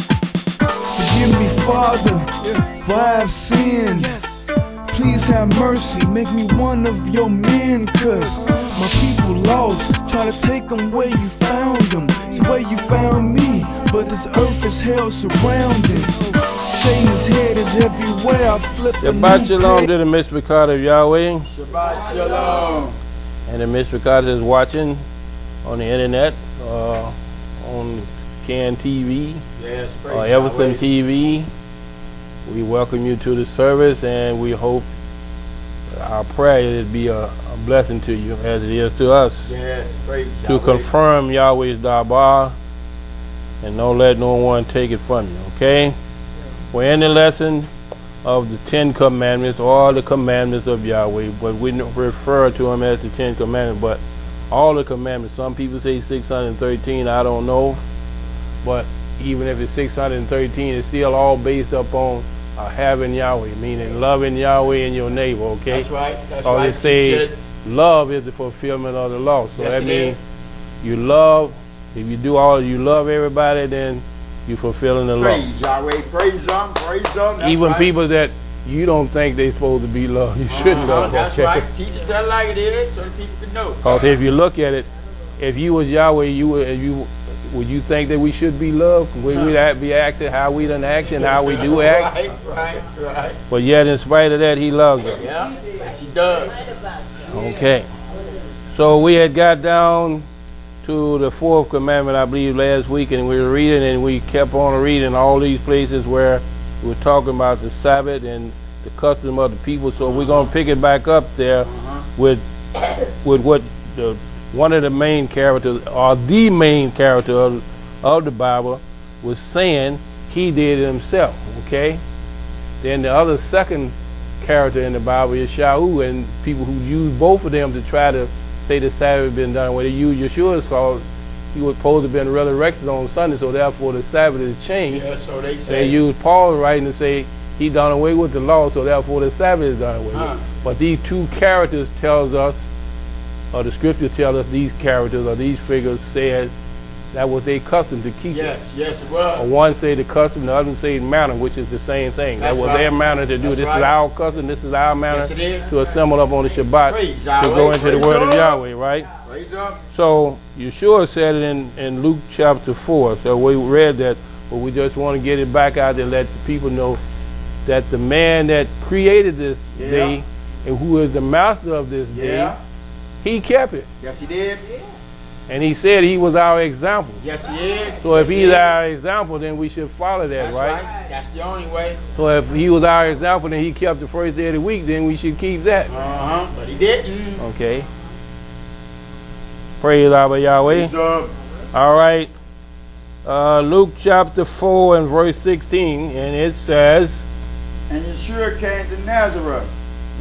Forgive me, Father, for I have sinned. Please have mercy, make me one of your men, cause my people lost. Try to take them where you found them. It's where you found me, but this earth is hell surroundings. Satan's head is everywhere. I flip the Shabbat Shalom to the Mykayah of Yahweh. Shabbat Shalom. And the Mykayah is watching on the internet, on CAN TV, Evanston TV. We welcome you to the service, and we hope our prayer it be a blessing to you as it is to us. Yes, praise to Yahweh. Confirm Yahweh's Dabar, and don't let no one take it from you, okay? We're in the lesson of the 10 Commandments, all the commandments of Yahweh, but we refer to them as the 10 Commandments, but all the commandments. Some people say 613, I don't know, but even if it's 613, it's still all based upon having Yahweh, meaning loving Yahweh and your neighbor, okay? That's right. That's or right. they say love is the fulfillment of the law. So that means you love, if you do all, you love everybody, then you're fulfilling the law. Praise Yahweh, praise them, praise them. That's even right. people that you don't think they're supposed to be loved, you shouldn't love them. That's okay? right. Teach it tell like it is so the people can know. Because if you look at it, if you was Yahweh, would you think that we should be loved? Would we be acting how we done act and how we do act? Right. But yet, in spite of that, he loves us. Yeah, yes, he does. Okay. So we had got down to the 4th commandment, I believe, last week, and we were reading, and we kept on reading all these places where we were talking about the Sabbath and the custom of the people. So we're going to pick it back up there with what one of the main characters, or the main character of the Bible, was saying he did it himself, okay? Then the other second character in the Bible is Yahshua, and people who use both of them to try to say the Sabbath has been done. When they use Yahshua, called, he was supposed to have been resurrected on Sunday, so therefore the Sabbath is changed. Yeah, so they say. They use Paul's writing to say he done away with the law, so therefore the Sabbath is done away with. But these two characters tells us, or the scripture tells us these characters or these figures said that was their custom to keep it. Yes, it was. Or one say the custom, the other say the manner, which is the same thing. That's that was right. their manner to do. That's This right. is our custom, this is our manner Yes, it is. to assemble up on the Shabbat Praise to Yahweh, go into the praise word of God. Yahweh, right? Praise up. So Yahshua said it in Luke chapter 4. So we read that, but we just want to get it back out there and let the people know that the man that created this day and who is the master of this day, he kept it. Yes, he did. And he said he was our example. Yes, he is. So if Yes, he's he is. our example, then we should follow that, That's right? That's the only way. So if he was our example and he kept the first day of the week, then we should keep that. But he didn't. Okay. Praise Abba Yahweh. Praise up. All right. Luke chapter 4 and verse 16, and it says, And Yahshua came to Nazareth,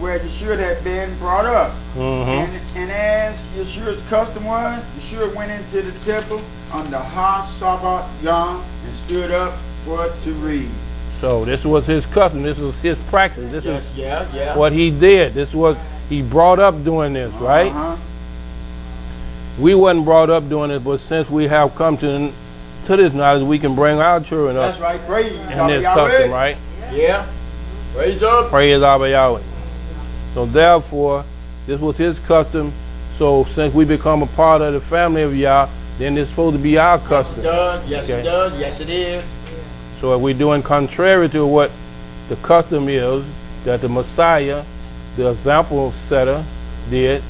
where Yahshua had been brought up. And as Yahshua's custom was, Yahshua went into the temple on the hot Shabbat Yowm and stood up for it to read. so this was his custom, this was his practice, this is Yeah. what he did, this was, he brought up doing this, right? We wasn't brought up doing this, but since we have come to this knowledge, we can bring our children up That's right. Praise in this custom, right? Yeah. Praise up. Praise Abba Yahweh. So therefore, this was his custom. So since we become a part of the family of Yah, then it's supposed to be our custom. Yes, it does. Yes, it is. So if we're doing contrary to what the custom is, that the Messiah, the example setter, did,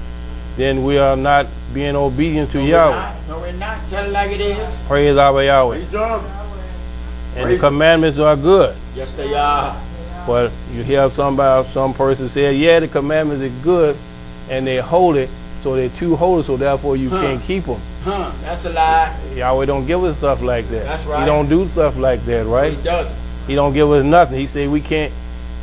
then we are not being obedient to Yahweh. No, we're not. Tell it like it is. Praise Abba Yahweh. Praise up. And the commandments are good. Yes, they are. But you hear some person say, yeah, the commandments are good and they're holy, so they're too holy, so therefore you can't keep them. That's a lie. Yahweh don't give us stuff like that. That's right. He don't do stuff like that, right? He doesn't. He don't give us nothing. He said we can't,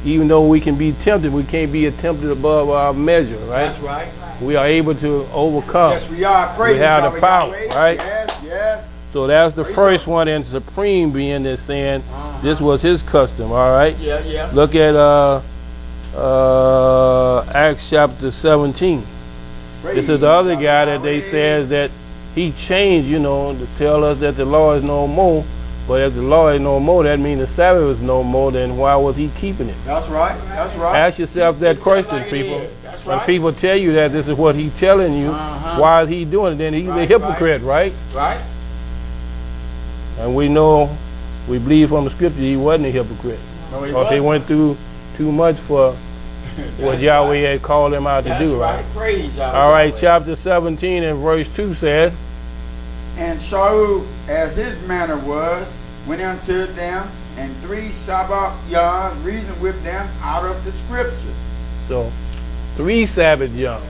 even though we can be tempted, we can't be tempted above our measure, right? That's right. We are able to overcome. Yes, we are. Praise We have the power, Yahweh. right? Yes. So that's the first one, and supreme being that's saying this was his custom. All right. Yeah, yeah. Look at Acts chapter 17. This is the other guy that they says that he changed, you know, to tell us that the law is no more. But if the law is no more, that means the Sabbath is no more. Then why was he keeping it? That's right. That's right. Ask yourself that question, like people. That's When right. people tell you that this is what he's telling you, why is he doing it? Then he's a hypocrite, right? Right. And we know, we believe from the scripture he wasn't a hypocrite. No, he Because he went through too much for what Yahweh had called him out to That's do, right? Praise Yahweh. All right, chapter 17 and verse 2 says, And Shaul, as his manner was, went unto them, and 3 Sabbath yards reasoned with them out of the scripture. so 3 Sabbath young.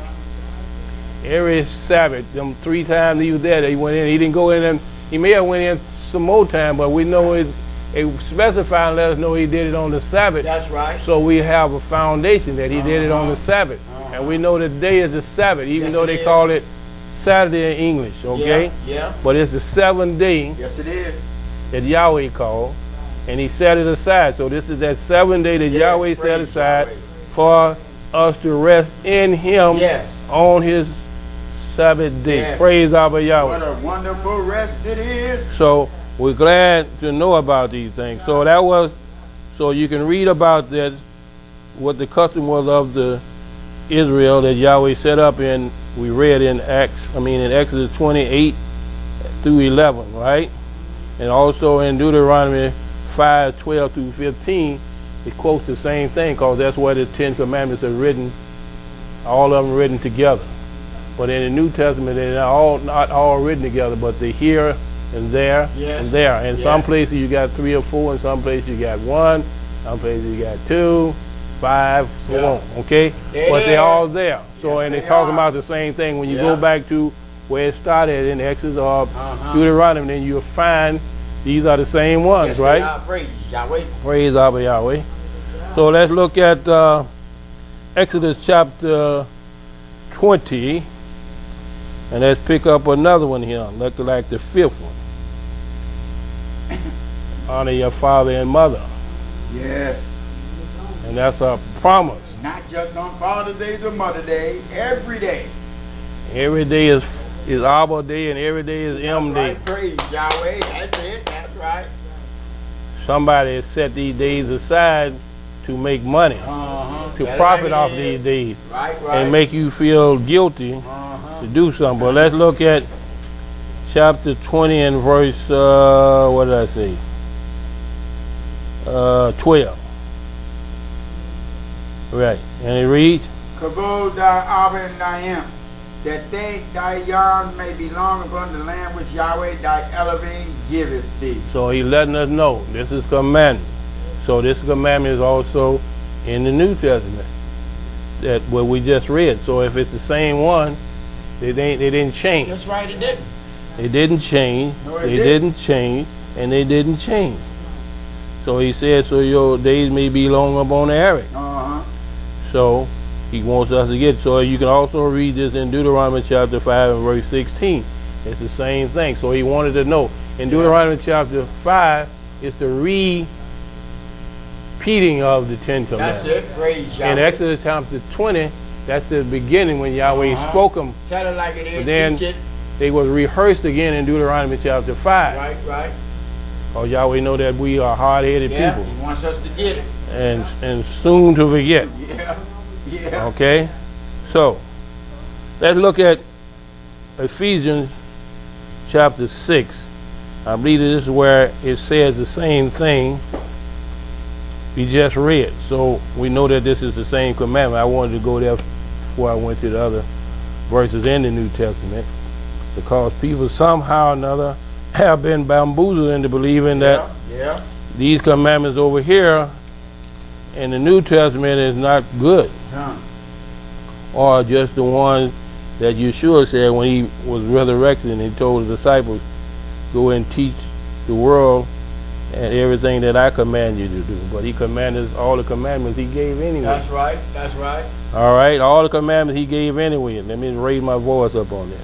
Every Sabbath, them 3 times he was there, he went in. He didn't go in, and he may have went in some more time, but we know it specified and let us know he did it on the Sabbath. That's right. So we have a foundation that he did it on the Sabbath. And we know the day is the Sabbath, even Yes, though it they is. call it Saturday in English, okay? Yeah, yeah. But it's the 7th day Yes, it is. that Yahweh called, and he set it aside. So this is that 7th day that Yes, Yahweh set praise aside Yahweh. for us to rest in him Yes. on his Sabbath day. Yes. Praise Abba What Yahweh. a wonderful rest it is. So we're glad to know about these things. So that was, so you can read about that, what the custom was of the Israel that Yahweh set up in, we read in in Exodus 28 through 11, right? And also in Deuteronomy 5:12 through 15, it quotes the same thing, because that's where the 10 Commandments are written, all of them written together. But in the New Testament, they're not all written together, but they're here and there Yes. and there. And Yes. some places you got 3 or 4, and some places you got 1, some places you got 2, 5, so Yeah. on, okay? They're But they're there. all there. So, Yes, and they're they talking are. about the same thing. When you Yeah. go back to where it started in Exodus or Deuteronomy, then you'll find these are the same ones, Yes, right? they are. Praise Yahweh. Praise Abba Yahweh. So let's look at Exodus chapter 20, and let's pick up another one here, look like the 5th one. Honor your father and mother, Yes. and that's a promise. Not just on Father's Day or Mother's Day, every day. Every day is Abba Day, and every day is M Day. Right. Praise Yahweh. That's it. That's right. Somebody has set these days aside to make money, to That's profit like off it these is. days, Right, right. and make you feel guilty to do something. But let's look at chapter 20 and verse, what did I say? 12. Right. And it reads, Kavod thy Abba and thy Im, that thy yards may belong upon the land which Yahweh thy Elohim giveth thee. so he's letting us know this is commandment. So this commandment is also in the New Testament, that what we just read. So if it's the same one, they didn't change. That's right, it didn't. They didn't change. No, it They didn't. didn't change, and they didn't change. So he said, so your days may be long upon Eric. So he wants us to get. So you can also read this in Deuteronomy chapter 5 and verse 16. It's the same thing. So he wanted to know. In Deuteronomy chapter 5, it's the repeating of the 10 Commandments. That's it. Praise Yahweh. In Exodus chapter 20, that's the beginning when Yahweh spoke them. Tell it like it is. But then Teach it. they was rehearsed again in Deuteronomy chapter 5. Right, right. Because Yahweh know that we are hard-headed Yeah, people he wants us to get it. and soon to forget. Yeah, yeah. Okay? So, let's look at Ephesians chapter 6. I believe that this is where it says the same thing we just read. So, we know that this is the same commandment. I wanted to go there before I went to the other verses in the New Testament, because people somehow or another have been bamboozled into believing that Yeah. these commandments over here in the New Testament is not good, or just the ones that Yahshua said when he was resurrected and he told the disciples, go and teach the world and everything that I command you to do. But he commanded us all the commandments he gave anyway. That's right. That's right. All right, all the commandments he gave anyway. Let me raise my voice up on that.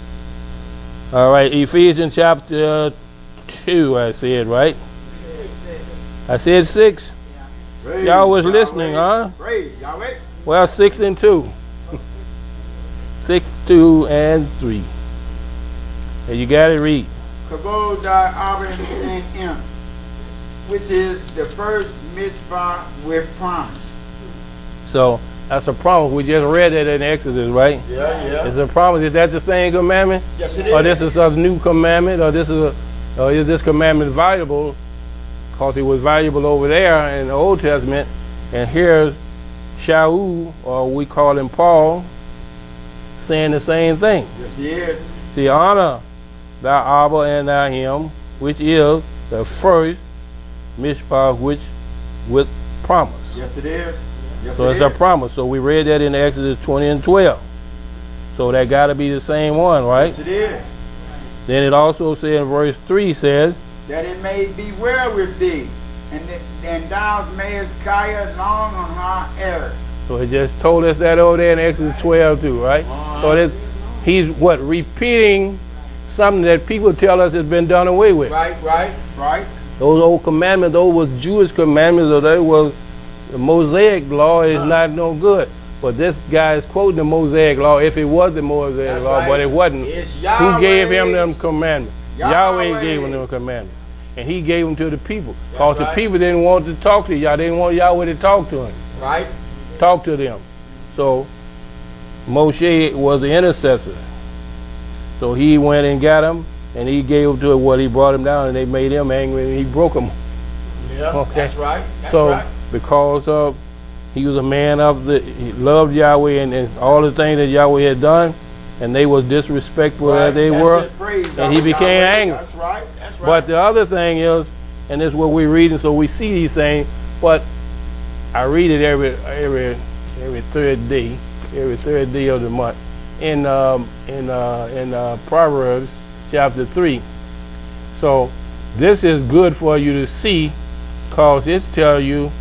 All right, Ephesians chapter 2, I said, right? I said 6. Praise Y'all was Yahweh. listening, huh? Praise Yahweh. Well, 6 and 2. 6, 2, and 3. And you got to read. Kavod thy Abba and Im, which is the first mitzvah with promise. So that's a promise. We just read that in Exodus, right? Yeah. It's a promise. Is that the same commandment? Yes, it Or this is a new commandment? Or is this commandment valuable? Because it was valuable over there in the Old Testament. And here's Shaul, or we call him Paul, saying the same thing. Yes, he is. The honor thy Abba and thy him, which is the first mishpah which with promise. Yes, it is. Yes, So it it's a is. promise. So we read that in Exodus 20 and 12. So that got to be the same one, right? Yes, it is. Then it also says in verse 3 says, That it may be well with thee, and thou mayest carry long on our error. so it just told us that over there in Exodus 12 too, right? So that he's what? Repeating something that people tell us has been done away with. Right. Those old commandments, those was Jewish commandments, or they was the Mosaic law is not no good. But this guy is quoting the Mosaic law, if it was the Mosaic That's law, right. but it wasn't. It's Who gave him them Yahweh's. commandments? Yahweh gave him them commandments. And he gave them to the people. Because right. the people didn't want to talk to Yah. They didn't want Yahweh to talk to him. Right. Talk to them. So Moshe was the intercessor. So he went and got them, and he gave them to what he brought them down, and they made him angry, and he broke them. Yeah, Okay. that's right. So because of he was a man he loved Yahweh and all the things that Yahweh had done, and they was disrespectful as they were, and he became angry. That's right. But the other thing is, and this is what we're reading, so we see these things, but I read it every third day of the month in Proverbs chapter 3. So this is good for you to see, cause it tells you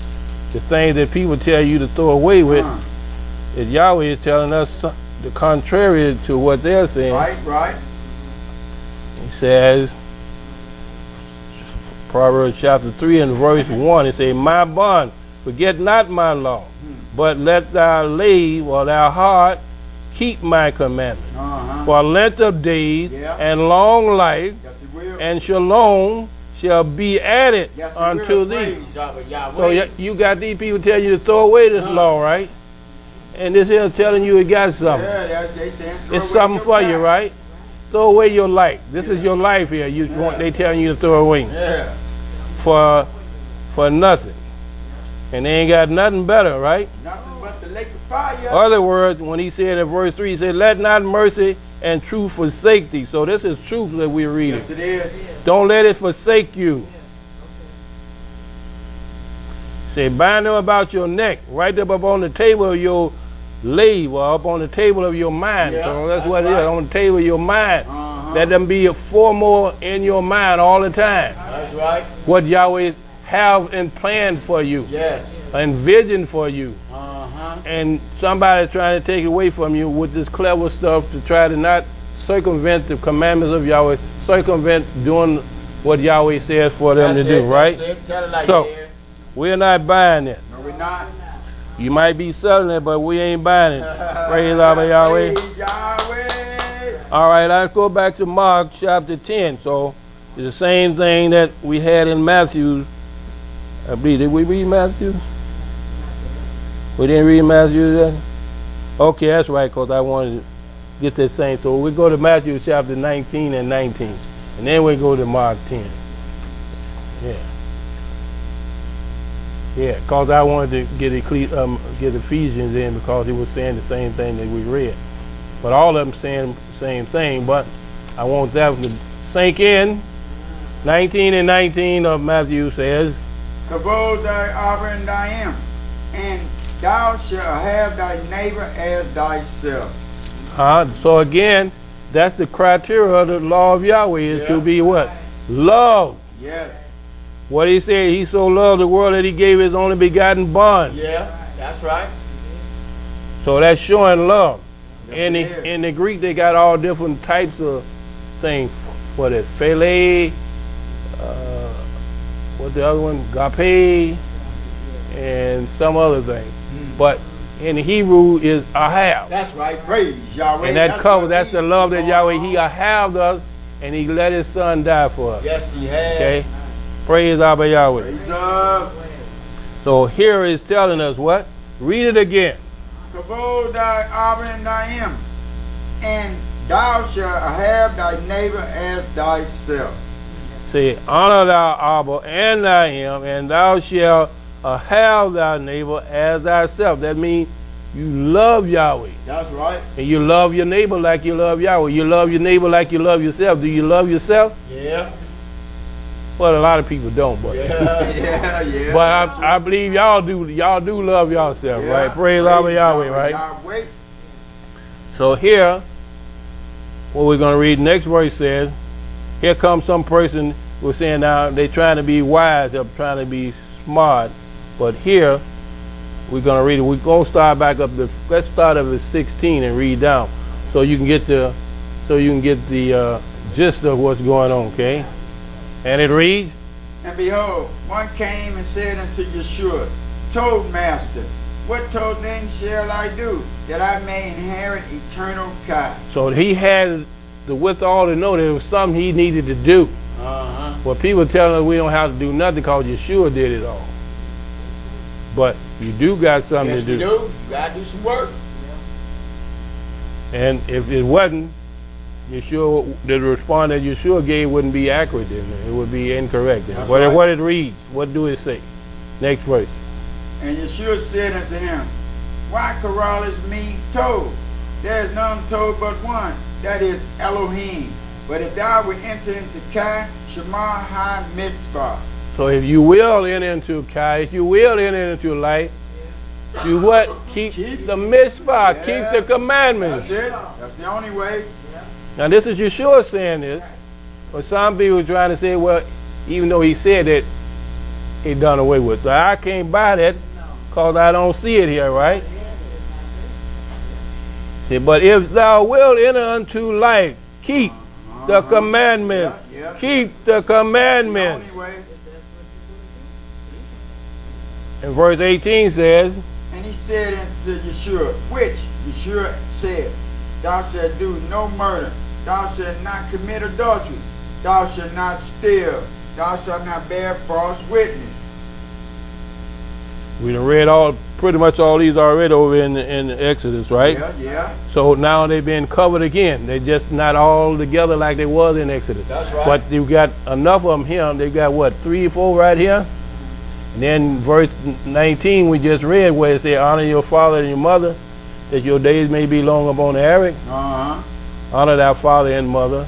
the things that people tell you to throw away with. That Yahweh is telling us the contrary to what they're saying. Right. He says, Proverbs chapter 3 and verse 1, it says, My bond, forget not my law, but let thy Layil or thy heart keep my commandments. For length of days and long life Yes, it will. and shalom shall be added Yes, it unto will. thee. Praise Yahweh. So you got these people tell you to throw away this law, right? And this here telling you it got something. They saying throw It's away something your for you, time. right? Throw away your life. This is your life here. They telling you to throw away Yeah. for nothing. And they ain't got nothing better, right? Nothing but the lake of fire. Other words, when he said in verse 3, he said, let not mercy and truth forsake thee. So this is truth that we're reading. Yes, it is. Don't let it forsake you. Say, bind them about your neck, write them up on the table of your Layil, or up on the table of your mind. Yeah, So that's that's what it right. is, on the table of your mind. Uh-huh. Let them be foremost in your mind all the time. That's right. What Yahweh have and planned for you, Yes. and vision for you. Uh-huh. And somebody trying to take it away from you with this clever stuff to try to not circumvent the commandments of Yahweh, circumvent doing what Yahweh says for them to do, right? Tell it like So, it is. we're not buying it. No, we're not. You might be selling it, but we ain't buying it. Praise Abba Yahweh. Praise Yahweh. All right, let's go back to Mark chapter 10. So it's the same thing that we had in Matthew. I believe, did we read Matthew? We didn't read Matthew then? Okay, that's right, because I wanted to get that same. So we go to Matthew chapter 19 and 19. And then we go to Mark 10. Yeah, because I wanted to get Ephesians in because it was saying the same thing that we read. But all of them saying the same thing, but I want that to sink in. 19 and 19 of Matthew says, Kavod thy Abba and thy Im, and thou shalt have thy neighbor as thyself. so again, that's the criteria of the law of Yahweh is to be what? Love. Yes. What he said, he so loved the world that he gave his only begotten bond. Yeah, that's right. So that's showing love. Yes, In the Greek, they got all different types of things for that. Phile, What the other one? Gape and some other thing. But in Hebrew is ahab. That's right. Praise Yahweh. And that covers, that's the love that Yahweh, he ahaved us and he let his son die for us. Yes, he has. Okay? Praise Abba Yahweh. Praise up. So here is telling us what? Read it again. Kavod thy Abba and thy Em, and thou shalt have thy neighbor as thyself. Say, honor thy Abba and thy Em, and thou shalt have thy neighbor as thyself. That means you love Yahweh. That's right. And you love your neighbor like you love Yahweh. You love your neighbor like you love yourself. Do you love yourself? Yeah. Well, a lot of people don't, but Yeah. but I believe y'all do. Y'all do love yourself, right? Praise Abba Yahweh, right? Yahweh. So here, what we're going to read next verse says, here comes some person who's saying now they're trying to be wise, they're trying to be smart, but here we're going to read it. We're going to start back up. Let's start at 16 and read down, so you can get the gist of what's going on. Okay, and it reads. And behold, one came and said unto Yahshua, Told Master, what told things shall I do, that I may inherit eternal life? So he had the withal to know there was something he needed to do. Well, people telling us we don't have to do nothing because Yahshua did it all. But you do got something to do. Yes, you do. You got to do some work. And if it wasn't, Yahshua, the response that Yahshua gave wouldn't be accurate then. It would be incorrect then. What it reads, what do it say? Next verse. And Yahshua said unto him, Why callest me told? There is none told but one, that is Elohim. But if thou wilt enter into Kai, Shema Ha Mitzvah. So if you will enter into Kai, if you will enter into light, you what? Keep the mitzvah, keep the commandments. That's it. That's the only way. Now this is Yahshua saying this, but some people are trying to say, well, even though he said that, he done away with. So I can't buy that because I don't see it here, right? See, but if thou wilt enter unto life, keep the commandments. Keep the commandments. And verse 18 says, And he said unto Yahshua, which Yahshua said, Thou shalt do no murder, thou shalt not commit adultery, thou shalt not steal, thou shalt not bear false witness. We done read pretty much all these already over in Exodus, right? Yeah. So now they've been covered again. They're just not all together like they was in Exodus. That's right. But you got enough of them here. They got what, 3 or 4 right here? And then verse 19 we just read where it says, honor your father and your mother, that your days may be long upon the earth. Honor thy father and mother.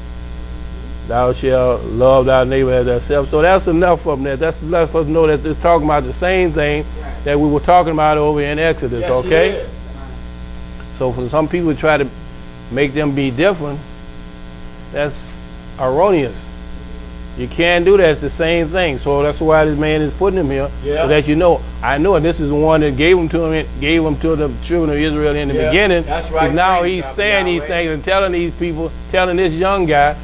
Thou shalt love thy neighbor as thyself. So that's enough of them. That's enough for us to know that they're talking about the same thing that we were talking about over in Exodus, Yes, okay? So for some people to try to make them be different, that's erroneous. You can't do that. It's the same thing. So that's why this man is putting him here, so that you know. I know this is the one that gave him to the children of Israel in the beginning. That's right. Now he's saying these things and telling these people, telling this young guy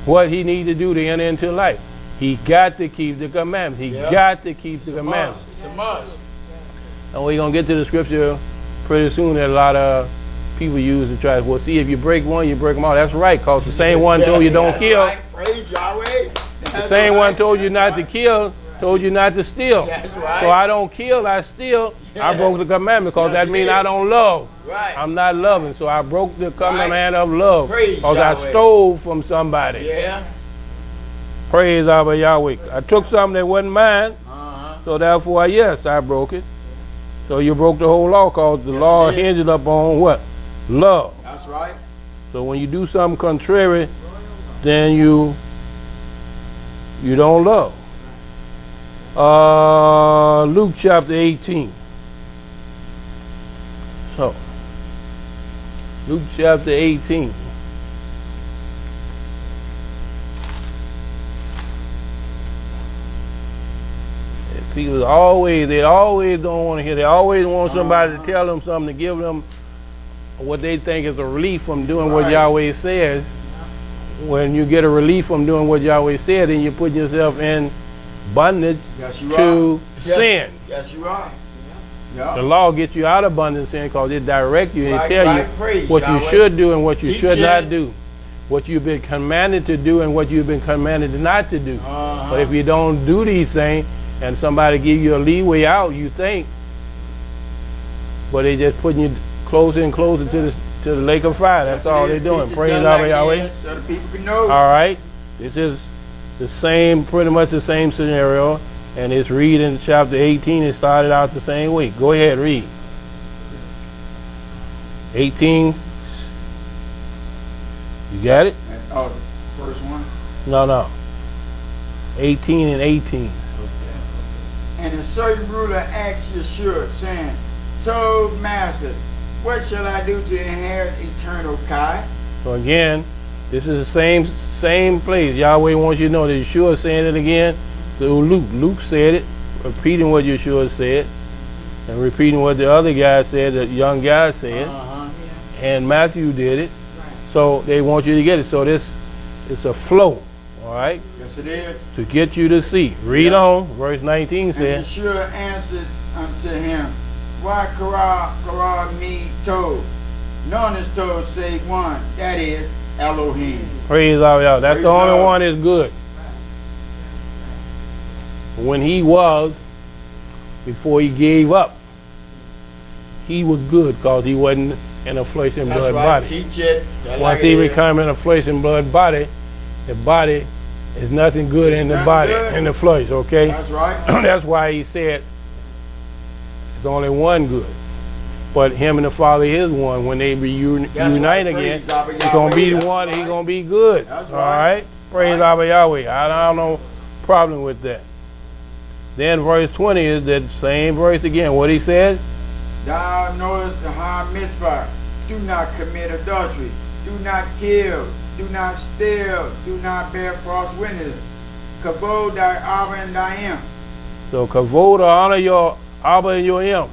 what he needs to do to enter into life. He got to keep the commandments. He got to keep the commandments. It's a must. And we're going to get to the scripture pretty soon that a lot of people use to try to, well, see, if you break one, you break them all. That's right, because the same one told you don't kill. Right. Praise Yahweh. The same one told you not to kill, told you not to steal. That's right. So I don't kill, I steal. I broke the commandment because that means I don't love. Right. I'm not loving. So I broke the command of love because I Yahweh. stole from somebody. Yeah. Praise Abba Yahweh. I took something that wasn't mine, so therefore, yes, I broke it. So you broke the whole law because the law hinges upon what? Love. That's right. So when you do something contrary, then you don't love. Luke chapter 18. So, Luke chapter 18. People they always don't want to hear. They always want somebody to tell them something, to give them what they think is a relief from doing what Yahweh says. when you get a relief from doing what Yahweh said, then you put yourself in bondage to sin. Yes, you are. The law gets you out of bondage to sin because it directs you and it tell you Praise what you Yahweh. should do and what you should it. not do. What you've been commanded to do and what you've been commanded not to do. But if you don't do these things and somebody give you a leeway out, you think, but they just putting you closer and closer to the lake of fire. That's all they're doing. Praise Yahweh. So the people can know. All right. This is the same, pretty much the same scenario. And it's read in chapter 18. It started out the same way. Go ahead, read. 18. You got it? Oh, the first one. No. 18 and 18. And a certain ruler asked Yahshua, saying, told master, what shall I do to inherit eternal life? So again, this is the same place. Yahweh wants you to know that Yahshua is saying it again through Luke. Luke said it, repeating what Yahshua said, and repeating what the other guy said, the young guy said, and Matthew did it. So they want you to get it. So it's a flow, all right? Yes, it is. To get you to see. Read on. Verse 19 says. And Yahshua answered unto him, why Korah me told? None is told save one, that is Elohim. Praise Yahweh. That's Praise the only Yahweh. one that's good. When he was, before he gave up, he was good because he wasn't in a flesh and blood body. Teach it. Once he become in a flesh and blood body, the body is nothing good in the body, in the flesh, okay? That's right. That's why he said there's only one good. But him and the Father is one. When they unite again, he's going to be the one, he's going to be good. That's all right? Praise Yahweh. I don't have no problem with that. Then verse 20 is that same verse again. What he said? Thou knowest the high mitzvah. Do not commit adultery. Do not kill. Do not steal. Do not bear false witness. Kavod thy Abba and thy Im. So kavod, honor your Abba and your Im.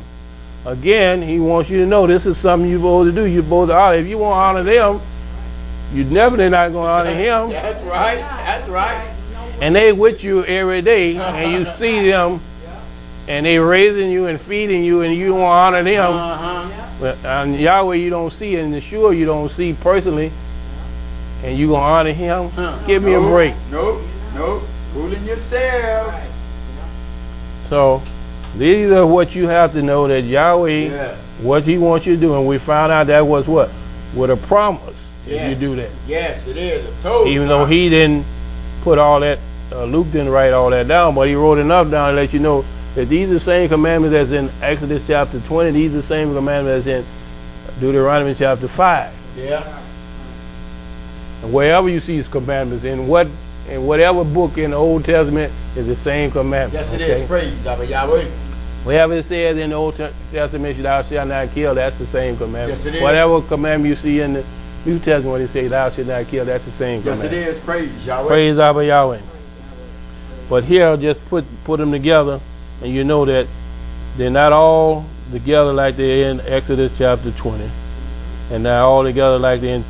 Again, he wants you to know this is something you're supposed to do. You're supposed to honor. If you want to honor them, you're definitely not going to honor him. That's right. That's right. And they with you every day, and you see them, and they raising you and feeding you, and you don't honor them. But on Yahweh you don't see, and Yahshua you don't see personally, and you gonna honor him? Give me a break. Nope. Fooling yourself. So these are what you have to know, that Yahweh, what he wants you to do, and we found out that was what? With a promise, if you do that. Yes, it is. Even though he didn't put all that, Luke didn't write all that down, but he wrote enough down to let you know that these are the same commandments that's in Exodus chapter 20. These are the same commandments that's in Deuteronomy chapter 5. Yeah. And wherever you see his commandments, in whatever book in the Old Testament, is the same commandment. Yes, it is. Praise Yahweh. Wherever it says in the Old Testament, thou shalt not kill, that's the same commandment. Yes, it is. Whatever commandment you see in the New Testament, when it says thou shalt not kill, that's the same commandment. Yes, it is. Praise Yahweh. Praise Yahweh. But here, just put them together, and you know that they're not all together like they're in Exodus chapter 20, and not all together like they're in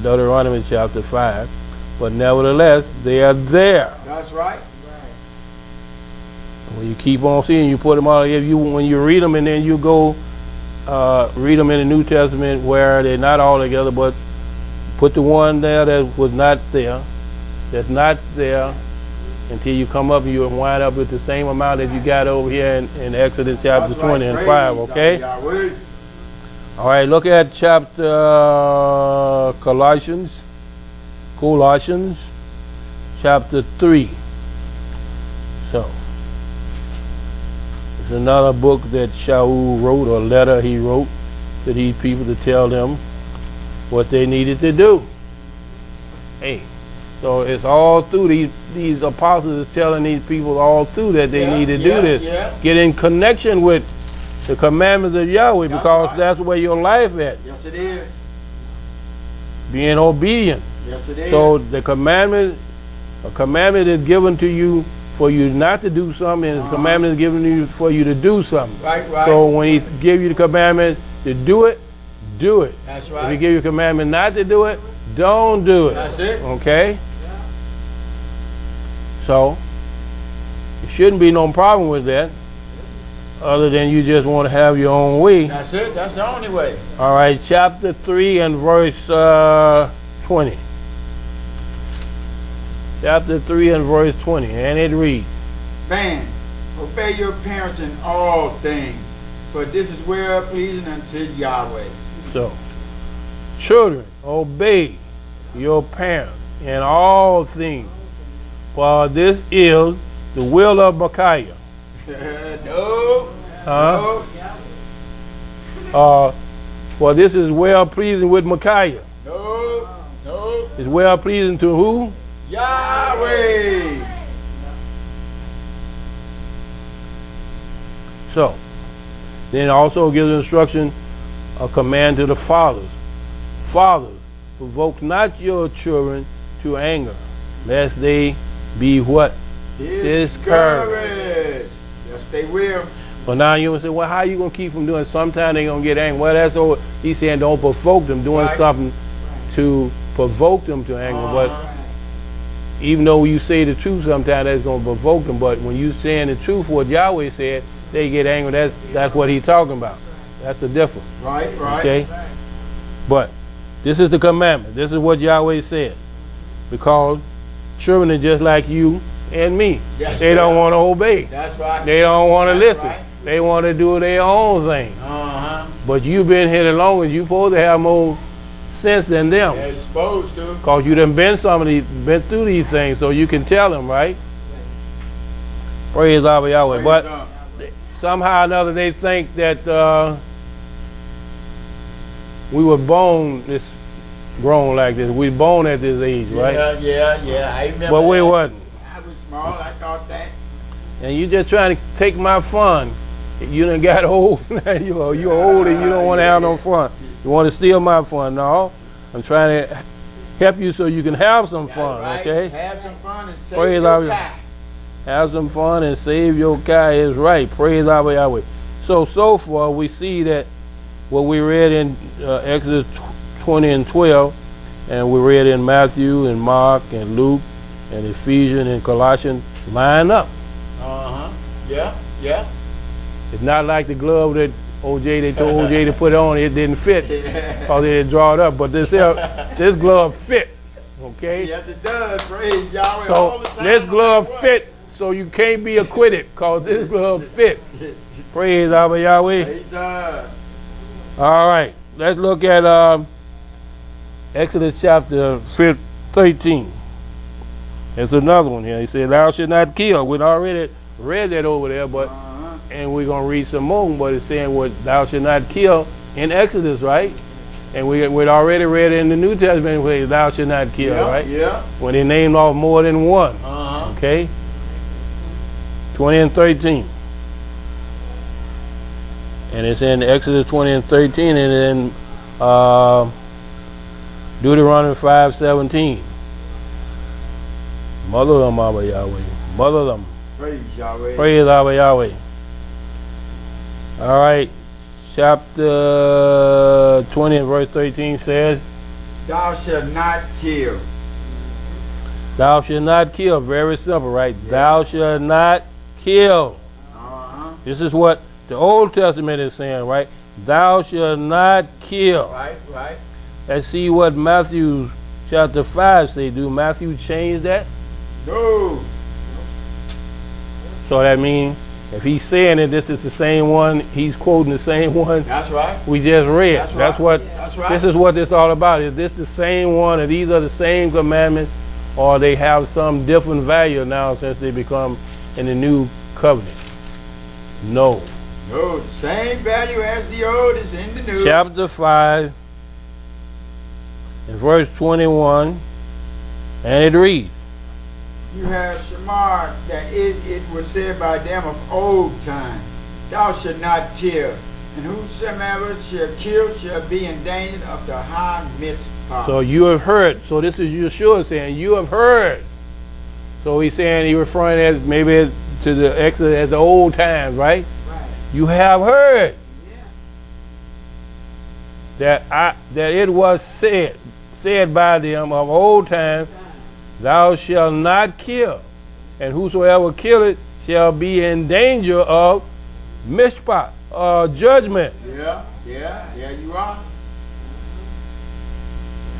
Deuteronomy chapter 5. But nevertheless, they are there. That's right. When you keep on seeing, you put them all together. When you read them, and then you go read them in the New Testament where they're not all together, but put the one there that was not there, that's not there, until you come up and you wind up with the same amount that you got over here in Exodus chapter 20 and 5, okay? All right, look at chapter Colossians chapter 3. So, it's another book that Shaul wrote, or letter he wrote to these people to tell them what they needed to do. Hey. So it's all through these apostles are telling these people all through that they need to do this. Get in connection with the commandments of Yahweh, because that's where your life at. Yes, it is. Being obedient. Yes, it is. So a commandment is given to you for you not to do something, and the commandment is given to you for you to do something. Right. So when he give you the commandment to do it, do it. That's right. If he give you a commandment not to do it, don't do it. That's it. Okay? So, there shouldn't be no problem with that, other than you just want to have your own way. That's it. That's the only way. All right, chapter 3 and verse 20. Chapter 3 and verse 20, and it reads, Man, obey your parents in all things, for this is well pleasing unto Yahweh. so, children, obey your parents in all things, for this is the will of Mykayah. No. Huh? No. For this is well pleasing with Mykayah. No. No. It's well pleasing to who? Yahweh. So, then it also gives instruction, a command to the fathers. Fathers, provoke not your children to anger, lest they be what? Discouraged. Yes, they will. But now you will say, well, how you going to keep them doing? Sometimes they're going to get angry. Well, that's all. He's saying don't provoke them, doing Right. something to provoke them to anger. But even though you say the truth, sometimes that's going to provoke them. But when you saying the truth, what Yahweh said, they get angry. That's what he's talking about. That's the difference. Right, right. Okay? But this is the commandment. This is what Yahweh said. Because children are just like you and me. Yes, They don't want to obey. That's right. They don't want to That's listen. right. They want to do their own thing. Uh-huh. But you've been here the longest. You're supposed to have more sense than them. They're supposed to. Because you done been through these things, so you can tell them, right? Praise Abba Yahweh. Praise But God. somehow or another they think that we were born grown like this. We born at this age, right? Yeah. I remember. But we that. wasn't. I was small. I thought that. And you just trying to take my fun. You done got old. you're old and you don't want to have no fun. You want to steal my fun. No. I'm trying to help you so you can have some fun, Right. okay? Have some fun and save Praise your Yahweh. guy. Have some fun and save your guy is right. Praise Abba Yahweh. So far we see that what we read in Exodus 20 and 12, and we read in Matthew and Mark and Luke and Ephesians and Colossians line up. Uh-huh. Yeah. It's not like the glove that they told OJ to put on, it didn't fit because they didn't draw it up. But this glove fit, okay? Yes, it does. Praise Yahweh. So all the time. this glove fit, so you can't be acquitted because this glove fit. Praise Abba Yahweh. Praise God. All right, let's look at Exodus chapter 13. There's another one here. He said, thou shalt not kill. We'd already read that over there, but and we're going to read some more, but it's saying what thou shalt not kill in Exodus, right? And we'd already read it in the New Testament where thou shalt not kill, right? Yeah. When they named off more than one, Uh-huh. okay? 20 and 13. And it's in Exodus 20 and 13, and then Deuteronomy 5:17. Mother them, Abba Yahweh. Mother them. Praise Yahweh. Praise Abba Yahweh. All right. Chapter 20 and verse 13 says, Thou shalt not kill. thou shalt not kill. Very simple, right? Yeah. Thou shalt not kill. Uh-huh. This is what the Old Testament is saying, right? Thou shalt not kill. Right. Let's see what Matthew chapter 5 say. Do Matthew change that? No. So that means if he's saying that this is the same one, he's quoting the same one That's right. we just read. That's That's right. what That's right. this is what this all about. Is this the same one, or these are the same commandments, or they have some different value now since they become in the new covenant? No. No, the same value as the old is in the new. Chapter 5 and verse 21, and it reads, You have shamar that it was said by them of old time, Thou shalt not kill, and whosoever shall kill shall be in danger of the high mitzvah. so you have heard. So this is Yahshua saying, you have heard. So he's saying, he's referring as maybe to the Exodus as the old times, right? Right. You have heard Yeah. that it was said. said by them of old time, thou shalt not kill, and whosoever killeth shall be in danger of mishpat, judgment. Yeah, you are.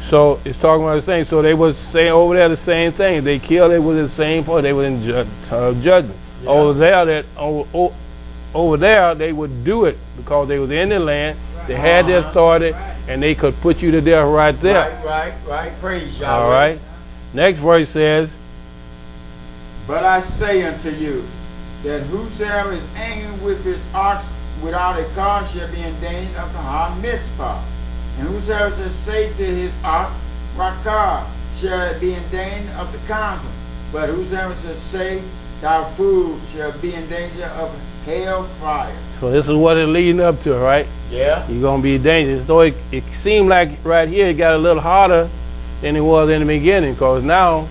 So it's talking about the same. So they was saying over there the same thing. They killed, it was the same point. They were in judgment. Yeah. Over there they would do it because they was in the land. They had the authority, and they could put you to death right there. Right. Praise Yahweh. All right. Next verse says, but I say unto you, that whosoever is angry with his ox without a cause shall be in danger of the hard mitzvah. And whosoever shall say to his ox, Rakah, shall be in danger of the council. But whosoever shall say, thou fool, shall be in danger of hell fire. So this is what it's leading up to, right? Yeah. You're going to be dangerous. Though it seemed like right here it got a little harder than it was in the beginning, because now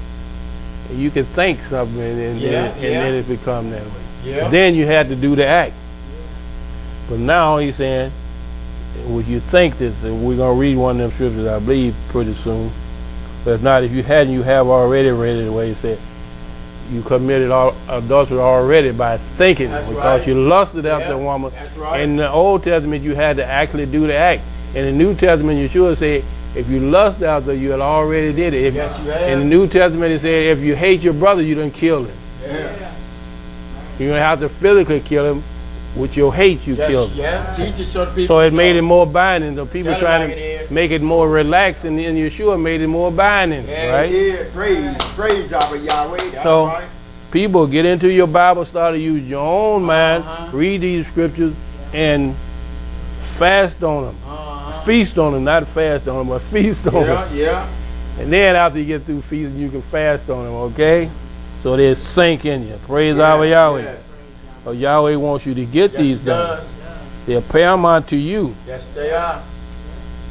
you can think something and then it become that way. Yeah. Then you had to do the act. But now he's saying, would you think this? And we're going to read one of them scriptures, I believe, pretty soon. But if not, if you hadn't, you have already read it the way he said. You committed adultery already by thinking. That's because right. you lusted after a woman. That's right. In the Old Testament, you had to actually do the act. In the New Testament, Yahshua said, if you lust after, you had already did it. Yes, you have. In the New Testament, it said, if you hate your brother, you done killed him. Yeah. You don't have to physically kill him. With your hate, you killed him. Yeah. Teach it so people so it made it more binding. The people Tell trying like to make it more relaxed, and Yahshua made it more binding, right? Yeah. Praise Yahweh. That's so, right. People, get into your Bible, start to use your own mind, read these scriptures, and fast on them. Feast on them, not fast on them, but feast on them. Yeah. And then after you get through feasting, you can fast on them, okay? So they sink in you. Praise Yahweh. Yes. So Yahweh wants you to get these things. They're paramount to you. Yes, they are.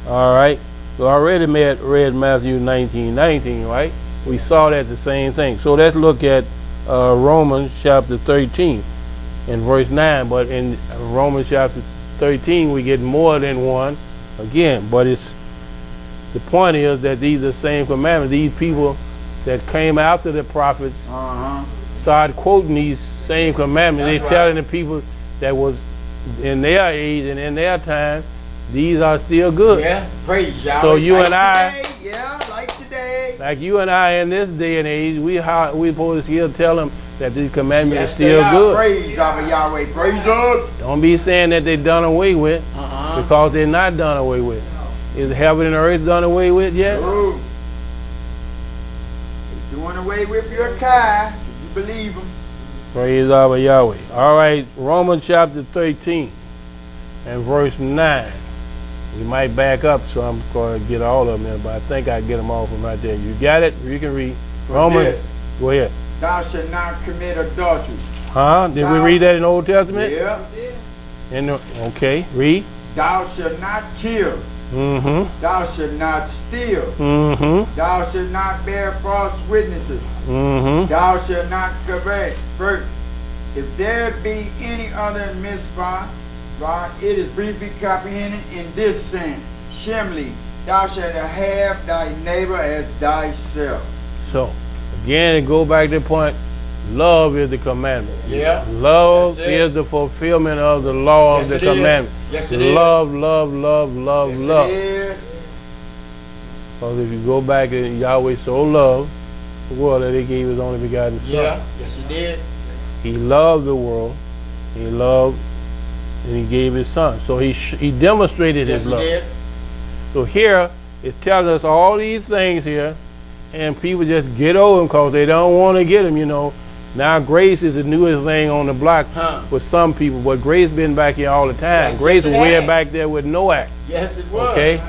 All right. So I already read Matthew 19:19, right? We saw that the same thing. So let's look at Romans chapter 13 and verse 9. But in Romans chapter 13, we get more than one again. But the point is that these are the same commandments. These people that came after the prophets started quoting these same commandments. They're telling the people that was in their age and in their time, these are still good. Yeah, praise Yahweh. So you like and I, today. Like today. Like you and I in this day and age, we supposed to still tell them that these commandments are they still are. good. Praise Yahweh. Praise God. Don't be saying that they're done away with, because they're not done away with. Is heaven and earth done away with yet? No. It's doing away with your car. You believe them. Praise Yahweh. All right, Romans chapter 13 and verse 9. We might back up, so I'm going to get all of them in, but I think I get them all from right there. You got it? You can read. Romans. Go ahead. Thou shalt not commit adultery. Did we read that in the Old Testament? Yeah. Okay, read. Thou shalt not kill. Thou shalt not steal. Thou shalt not bear false witnesses. Thou shalt not covet. If there be any other mitzvah, it is briefly comprehended in this sense. Shemli, thou shalt have thy neighbor as thyself. So, again, go back to the point. Love is the commandment. Yeah. Love is the fulfillment of the law of the commandment. Yes, it love, is. love. Yes, it is. Because if you go back and Yahweh so loved the world that he gave his only begotten son. Yeah. Yes, he did. He loved the world. He loved and he gave his son. So he demonstrated his love. He did. So here it's telling us all these things here, and people just get over them because they don't want to get them, you know. Now grace is the newest thing on the block with some people, but grace been back here all the time. Yes, grace was way had. back there with Noah. Yes, it was. Okay?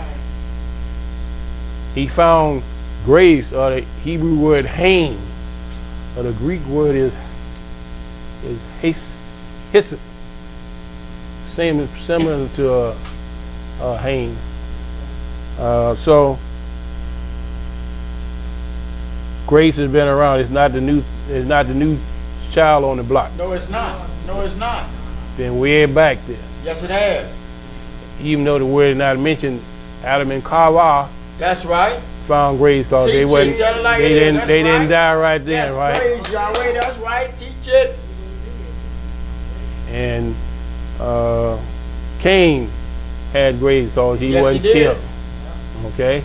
He found grace, or the Hebrew word hain, or the Greek word is hyssop. Similar to hain. So grace has been around. It's not the new child on the block. No, it's not. No, it's not. Been way back there. Yes, it has. Even though the word is not mentioned, Adam and Kawa That's right. found grace because they wasn't, tell it like they it is. didn't, That's they didn't right. die right then, Yes, right? praise Yahweh. That's right. Teach it. And Cain had grace because he Yes, wasn't he did. killed. Okay,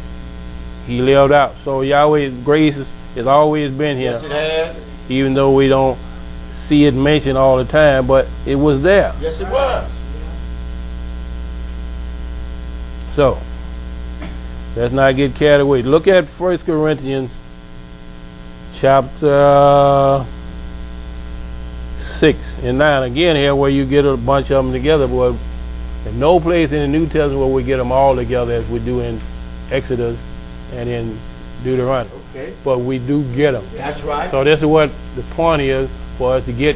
he lived out. So Yahweh's grace has always been here, Yes, it has. even though we don't see it mentioned all the time, but it was there. Yes, it was. So let's not get carried away. Look at 1 Corinthians chapter 6 and 9. Again, here where you get a bunch of them together, boy. There's no place in the New Testament where we get them all together as we do in Exodus and in Deuteronomy. Okay. But we do get them. That's right. So this is what the point is for us to get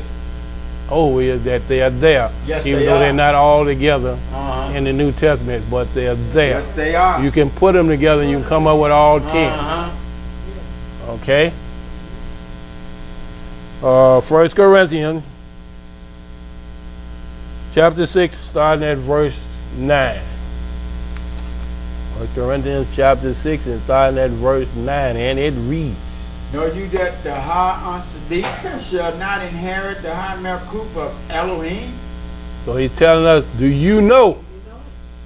over, is that they are there. Yes, even they though are. they're not all together Uh-huh. in the New Testament, but they're there. Yes, they are. You can put them together and you can come up with all 10. Uh-huh. Okay? 1 Corinthians chapter 6, starting at verse 9. 1 Corinthians chapter 6 and starting at verse 9, and it reads, Know you that the high unsadika shall not inherit the high Malkuth of Elohim? so he's telling us, do you know?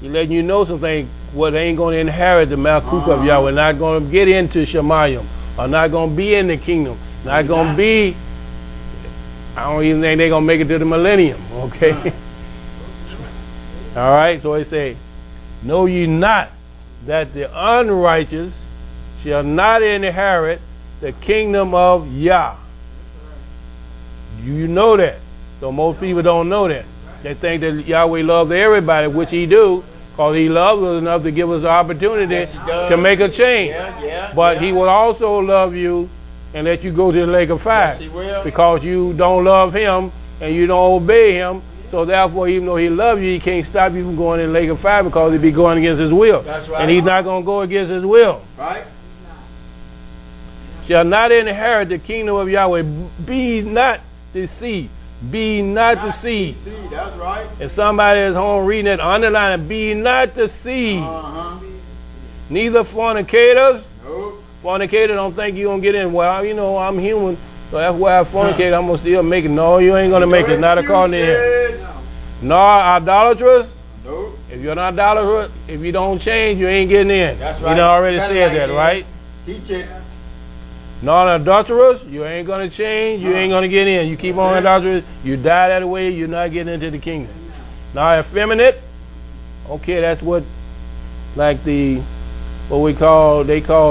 He's letting you know something, what ain't going to inherit the Malkuth of Yahweh, not going to get into Shemayim, or not going to be in the kingdom, not going to be, I don't even think they're going to make it to the millennium, okay? All right, so he say, know ye not that the unrighteous shall not inherit the kingdom of Yah. You know that. So most people don't know that. They think that Yahweh loves everybody, which he do, because he loves us enough to give us the opportunity Yes, he does. to make a change. Yeah. But he will also love you and let you go to the lake of fire. Yes, he will. Because you don't love him and you don't obey him. So therefore, even though he loves you, he can't stop you from going in the lake of fire because he'd be going against his will. That's right. And he's not going to go against his will. Right? Shall not inherit the kingdom of Yahweh. Be not deceived. Be not deceived. See, that's right. If somebody is home reading it, underline it. Be not deceived. Uh-huh. Neither fornicators. Nope. Fornicator don't think you're going to get in. Well, you know, I'm human, so that's why I fornicate. I'm going to still make it. No, you ain't going to make it. Not according to him. Excuses. Nor idolatrous. Nope. If you're not idolatrous, if you don't change, you ain't getting in. That's You right. done already Tell it said like that, it is. right? Teach it. Non-adulterous, you ain't going to change, you ain't going to get in. You keep on adulterous, you die that way, you're not getting into the kingdom. Now, effeminate, okay, that's what, like they call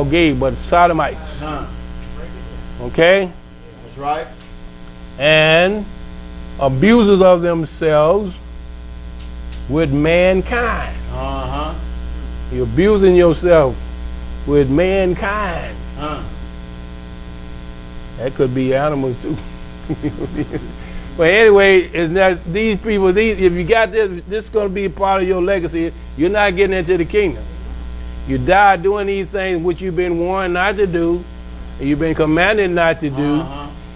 gay, but sodomites, okay? That's right. And abusers of themselves with mankind. Uh-huh. You're abusing yourself with mankind. That could be animals too. But anyway, it's not these people. If you got this is going to be a part of your legacy. You're not getting into the kingdom. You die doing these things which you've been warned not to do, and you've been commanded not to do,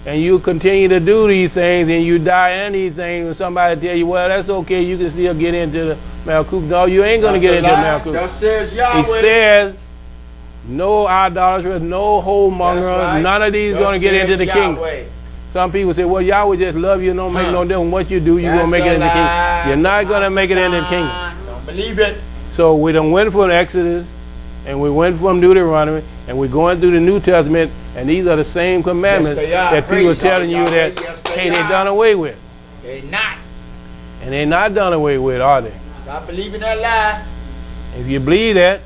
and you continue to do these things, and you die in these things. And somebody tell you, well, that's okay. You can still get into the Malkuth. No, you ain't going to get into the Malkuth. That says Yahweh. He says, no idolaters, no whoremonger, That's right. none of these going to get into the kingdom. Some people say, well, Yahweh just love you, don't make no difference what you do, you're going to make it in the kingdom. You're not going to make it in the kingdom. Don't believe it. So we done went from Exodus, and we went from Deuteronomy, and we're going through the New Testament, and these are the same commandments Yes, they are. that people are Praise telling you Yahweh. that, Yes, they hey, they're are. done away with. They not. And they're not done away with, are they? Stop believing that lie. If you believe that,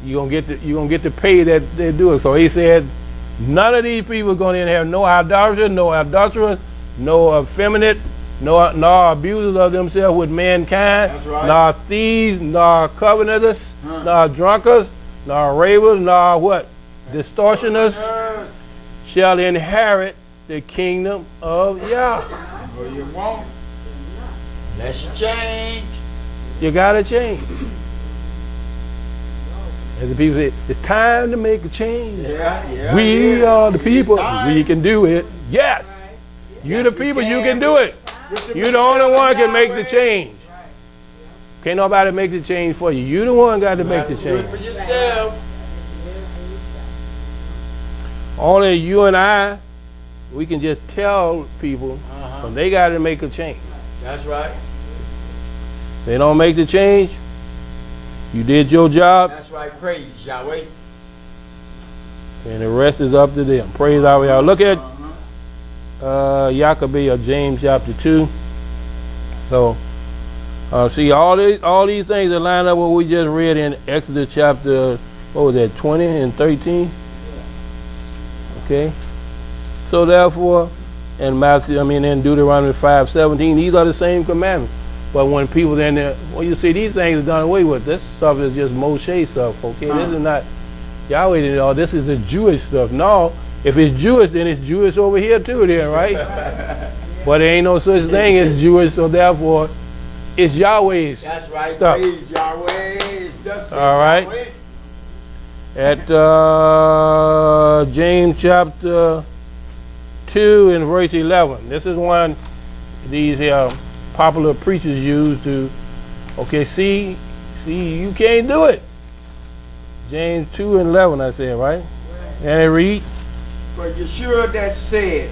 you're gonna get the pay that they do it. So he said, none of these people are going to have no idolaters, no adulterers, no effeminate, nor abusers of themselves with mankind, That's right. nor thieves, nor covenanters, nor drunkards, nor ravers, nor what? Distortioners shall inherit the kingdom of Yah. No, you won't. Unless you change. You gotta change. As the people say, it's time to make a change. Yeah. We are the people. It's time. We can do it. Yes. You the we people. You can. can do it. With You the only one can make the Yahweh. change. Can't nobody make the change for you. You the one got to make the You have to do it change. for yourself. Only you and I, we can just tell people, but they got to make a change. That's right. They don't make the change, you did your job, That's right. Praise Yahweh. and the rest is up to them. Praise our Yahweh. Look at Yahweh or James chapter 2. So, see, all these things that line up what we just read in Exodus chapter, what was that, 20 and 13? Okay. So therefore, in in Deuteronomy 5:17, these are the same commandments. But when people then, well, you see, these things are done away with. This stuff is just Moshe stuff, okay? This is not Yahweh at all. This is the Jewish stuff. No, if it's Jewish, then it's Jewish over here too, then, right? But there ain't no such thing as Jewish, so therefore, it's Yahweh's That's right. stuff. Praise Yahweh. It's thus says All right. Yahweh. At James chapter 2 and verse 11. This is one these popular preachers use to, okay, see, you can't do it. James 2 and 11, I said, right? And it read, For Yahshua that said,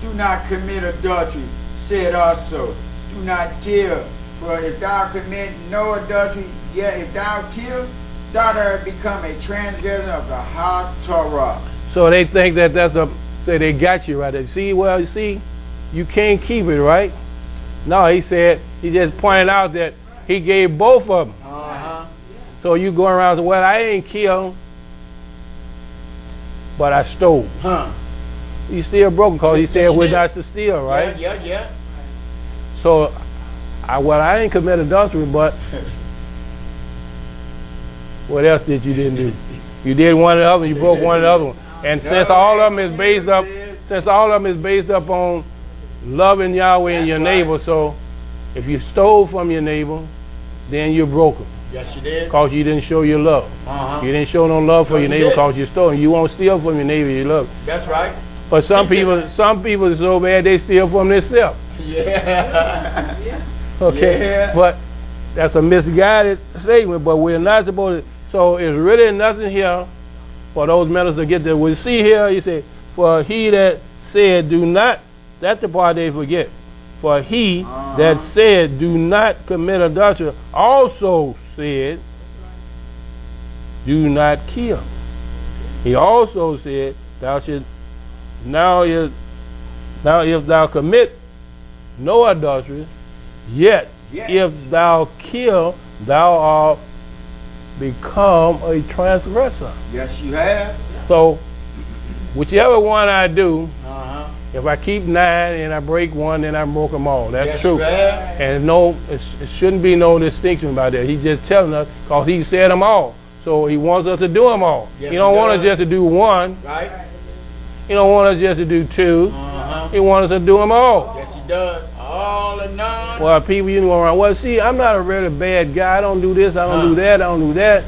do not commit adultery, said also, do not kill. For if thou commit no adultery, yet if thou kill, thou art become a transgressor of the high Torah. so they think that they got you right there. See, well, you see, you can't keep it, right? No, he said, he just pointed out that he gave both of them. So you going around saying, well, I ain't killed, but I stole. You still broken because he said we're not to steal, right? Yeah. So, I ain't commit adultery, but what else did you didn't do? You did one or the other, you broke one or the other one. And since all of them is based up on loving Yahweh and your neighbor, so if you stole from your neighbor, then you broke them. Yes, you did. Because you didn't show your love. You didn't show no love for your neighbor because you stole. You won't steal from your neighbor you love. That's right. But some people are so bad they steal from themselves. Yeah. Okay. Yeah. But that's a misguided statement. But we're not supposed to. So it's really nothing here for those members to get there. We see here, he said, for he that said, do not. That's the part they forget. For he that said, do not commit adultery, also said, do not kill. He also said, thou should now if thou commit no adultery, yet if thou kill, thou art become a transgressor. Yes, you have. So whichever one I do, if I keep 9 and I break 1, then I broke them all. That's true. And it shouldn't be no distinction about that. He's just telling us because he said them all. So he wants us to do them all. Yes, he don't want us just to do 1. Right. He don't want us just to do 2. He wants us to do them all. Yes, he does. All or none. Well, people, you know, around, well, see, I'm not a really bad guy. I don't do this. I don't do that. I don't do that.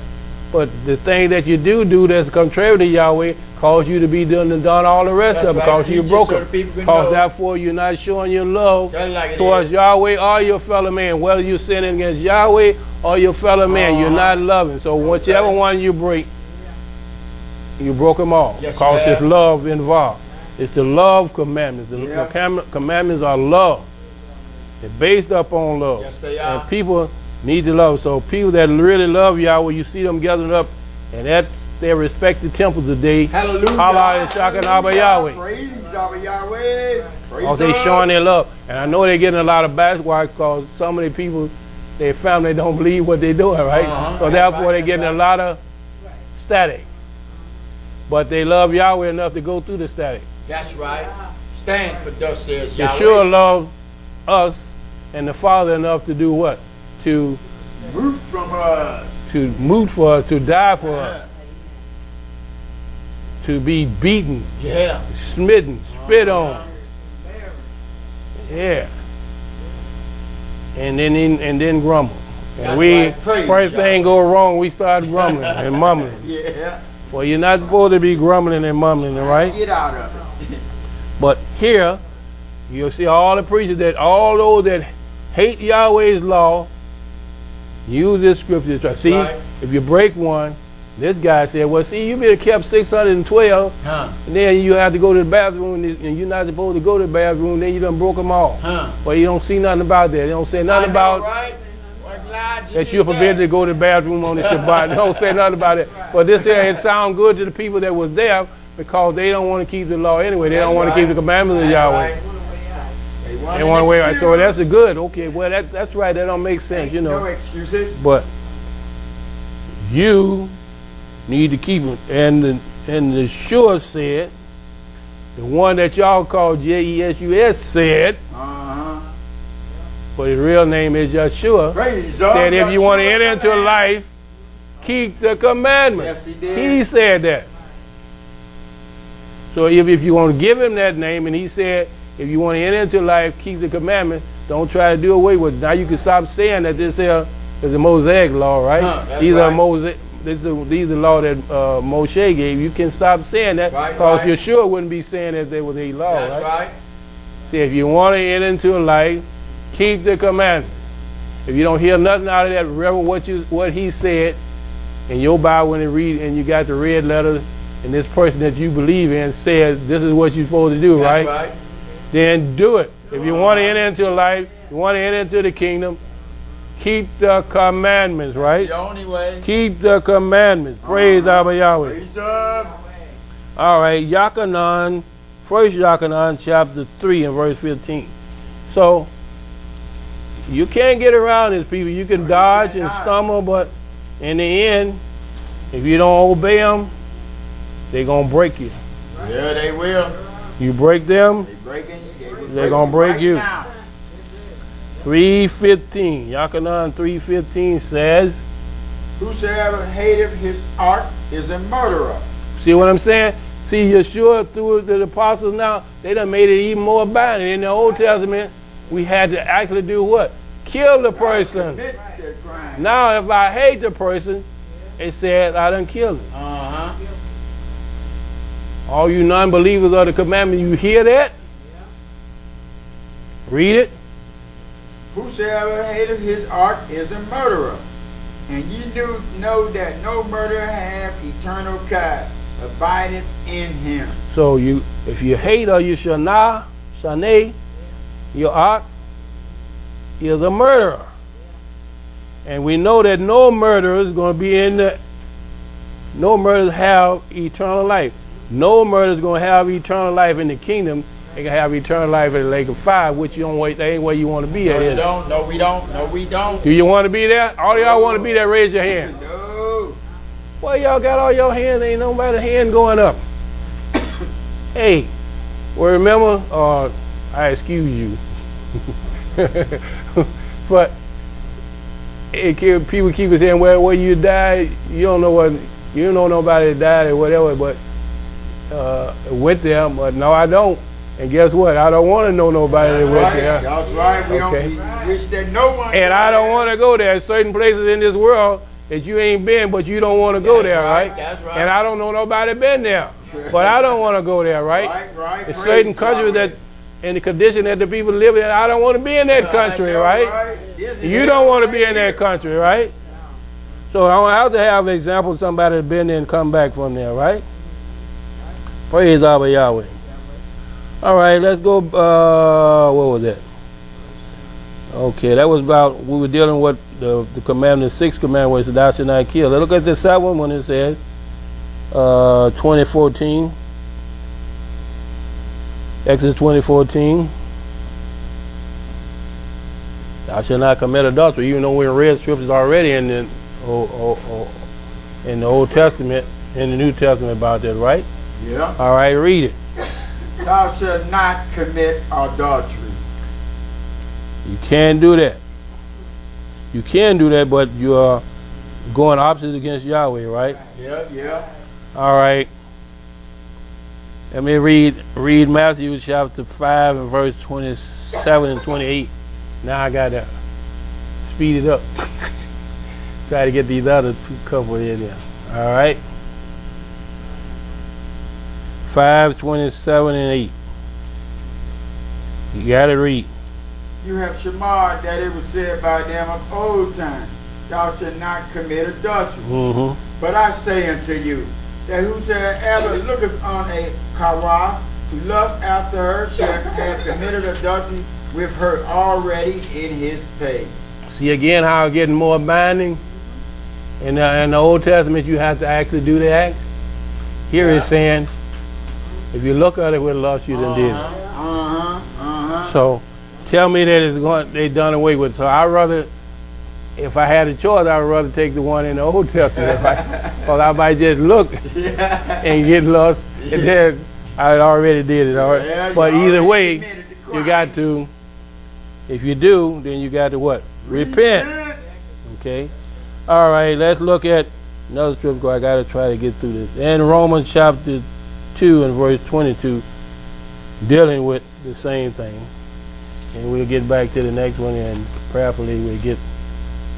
But the thing that you do that's contrary to Yahweh cause you to be done all the rest of it because you broke it. Because therefore you're not showing your love towards Yahweh or your fellow man. Whether you're sinning against Yahweh or your fellow man, you're not loving. So whichever one you break, you broke them all. Because it's love involved. It's the love commandments. The commandments are love. They're based up on love. Yes, they are. And people need to love. So people that really love Yahweh, you see them gathering up, and at their respective temples today, Hallelujah. Allah is shocking Abba Yahweh. Praise Abba Yahweh. Because they showing their love. And I know they're getting a lot of backlash because so many people, their family don't believe what they're doing, right? So therefore they're getting a lot of static. But they love Yahweh enough to go through the static. That's right. Stand for thus says Yahweh. Yeshua loved us and the Father enough to do what? To root from us. To moot for us, to die for us. To be beaten, smitten, spit on. Yeah. And then grumble. And first thing go wrong, we start grumbling and mumbling. Well, you're not supposed to be grumbling and mumbling, right? Get out of it. But here, you'll see all the preachers all those that hate Yahweh's law, use this scripture to try. See, if you break 1, This guy said, well, see, you better kept 612, and then you have to go to the bathroom, and you're not supposed to go to the bathroom, then you done broke them all. But you don't see nothing about that. They don't say nothing about that you're forbidden to go to the bathroom on the Shabbat. They don't say nothing about it. But this here, it sounds good to the people that was there because they don't want to keep the law anyway. They don't want to keep the commandments of Yahweh. They want to wait. So that's a good. Okay, well, that's right. That don't make sense, you know. No excuses. But you need to keep them. And the Yahshua said, the one that y'all call Yeshua said, but his real name is Yahshua, said if you want to enter into life, keep the commandments. Yes, he did. He said that. So if you want to give him that name, and he said, if you want to enter into life, keep the commandments, don't try to do away with it. Now you can stop saying that this here is a Mosaic law, right? These are Mosaic. These are the law that Moshe gave. You can stop saying that because Yahshua wouldn't be saying that there was a law, right? See, if you want to enter into life, keep the commandments. If you don't hear nothing out of that, remember what he said in your Bible when you read, and you got the red letters, and this person that you believe in says this is what you're supposed to do, right? Then do it. If you want to enter into life, you want to enter into the kingdom, keep the commandments, right? The only way. Keep the commandments. Praise Abba Yahweh. Praise God. All right, Yakanan, 1 Yakanan chapter 3 and verse 15. So, you can't get around this, people. You can dodge and stumble, but in the end, if you don't obey them, they're going to break you. Yeah, they will. You break them, they're going to break you. 3:15, Yakanan 3:15 says, whosoever hateth his art is a murderer. See what I'm saying? See, Yahshua through the apostles now, they done made it even more binding. In the Old Testament, we had to actually do what? Kill the person. Now, if I hate the person, it says I done killed him. All you non-believers of the commandment, you hear that? Read it. Whosoever hateth his art is a murderer. And ye do know that no murderer hath eternal God abideth in him. So if you hate or you shana, your art is a murderer. And we know that no murderer is going to be no murderers have eternal life. No murder is going to have eternal life in the kingdom. They can have eternal life in the lake of fire, which you don't wait. That ain't where you want to be at. No, we don't. Do you want to be there? All y'all want to be there, raise your hand. No. Well, y'all got all your hands. Ain't nobody's hand going up. Hey, well, remember, I excuse you. But people keep saying, well, when you die, you don't know nobody that died or whatever, but with them, but no, I don't. And guess what? I don't want to know nobody that went there. That's right. We wish that no one. And I don't want to go there. There's certain places in this world that you ain't been, but you don't want to go there, right? That's right. And I don't know nobody been there, but I don't want to go there, right? Right. There's certain countries that, in the condition that the people live in, I don't want to be in that country, right? You don't want to be in that country, right? So I don't have to have an example of somebody that's been there and come back from there, right? Praise Abba Yahweh. All right, let's go. What was that? Okay, that was about, we were dealing with the commandment, the 6th commandment was thou shalt not kill. Let's look at the 7th one. It says, 2014. Exodus 20:14. Thou shalt not commit adultery, even though we read scriptures already in the Old Testament, in the New Testament about that, right? Yeah. All right, read it. Thou shalt not commit adultery. You can't do that. You can do that, but you are going opposite against Yahweh, right? Yeah. All right. Let me read Matthew chapter 5 and verse 27 and 28. Now I got to speed it up. Try to get these other two couple in there. All right. 5, 27 and 8. You got to read. You have shamar that it was said by them of old time, thou shalt not commit adultery. Mm-hmm. But I say unto you, that whosoever looketh on a kara to lust after her shall have committed adultery with her already in his pay. See again how it's getting more binding? In the Old Testament, you have to actually do the act. Here it's saying, if you look at it with lust, you done did it. So, tell me that they done away with it. So I rather, if I had a choice, I would rather take the one in the Old Testament. Because I might just look and get lost, and then I already did it. All right? Yeah, but either way, you got to, if you do, then you got to what? Repent. Okay? All right, let's look at another scripture. I got to try to get through this. In Romans chapter 2 and verse 22, dealing with the same thing. And we'll get back to the next one, and prayerfully we'll get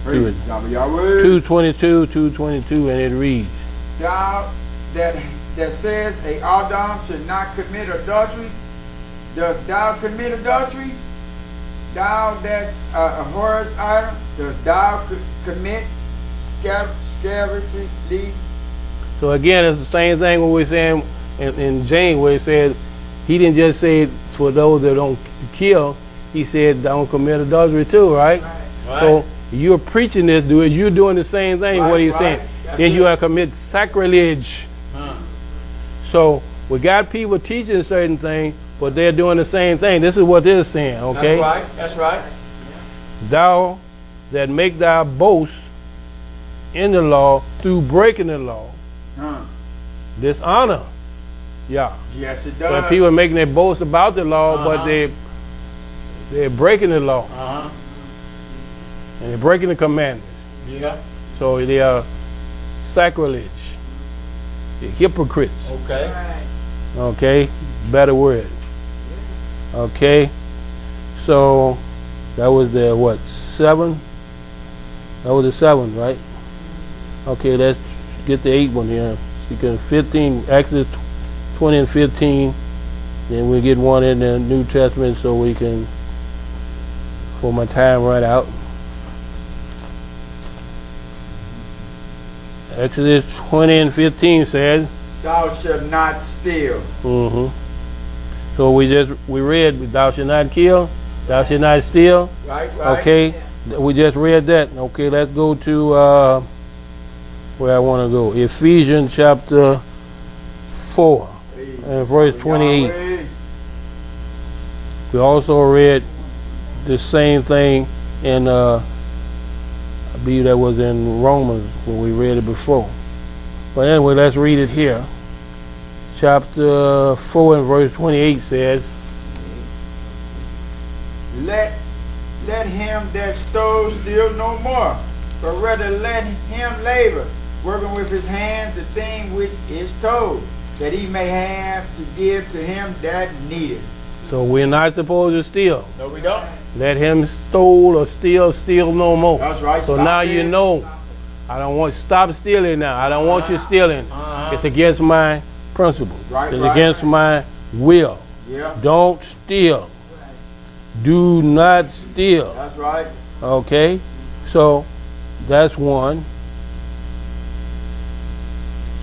to it. 2:22, and it reads, Thou that says a Adam should not commit adultery, dost thou commit adultery? Thou that a whore's item, dost thou commit scabriously? So again, it's the same thing when we're saying in James, where it says, he didn't just say for those that don't kill, he said don't commit adultery too, right? So you're preaching this, you're doing the same thing, what he's saying. Then you have commit sacrilege. So we got people teaching certain things, but they're doing the same thing. This is what they're saying, okay? That's right. Thou that make thy boast in the law through breaking the law, dishonor. Yeah. Yes, it does. But people are making their boast about the law, but they're breaking the law. And they're breaking the commandments. Yeah. So they are sacrilege. They're hypocrites. Okay. Okay? Better word. Okay? So that was the what? 7? That was the 7th, right? Okay, let's get the 8th one here. You can 15, Exodus 20 and 15. Then we'll get one in the New Testament so we can, for my time right out. Exodus 20 and 15 says, Thou shalt not steal. So we read, thou shalt not kill, thou shalt not steal. Right. Okay, we just read that. Okay, let's go to where I want to go. Ephesians chapter 4 and verse 28. We also read the same thing in, I believe that was in Romans when we read it before. But anyway, let's read it here. Chapter 4 and verse 28 says, Let him that stole steal no more, but rather let him labor, working with his hands the thing which is told, that he may have to give to him that needeth. so we're not supposed to steal. No, we don't. Let him stole or steal no more. That's right. So Stop now it. you know, I don't want, stop stealing now. I don't want you stealing. It's against my principles. Right, It's right. against my will. Yeah, Don't steal. Do not steal. that's right. Okay? So that's one.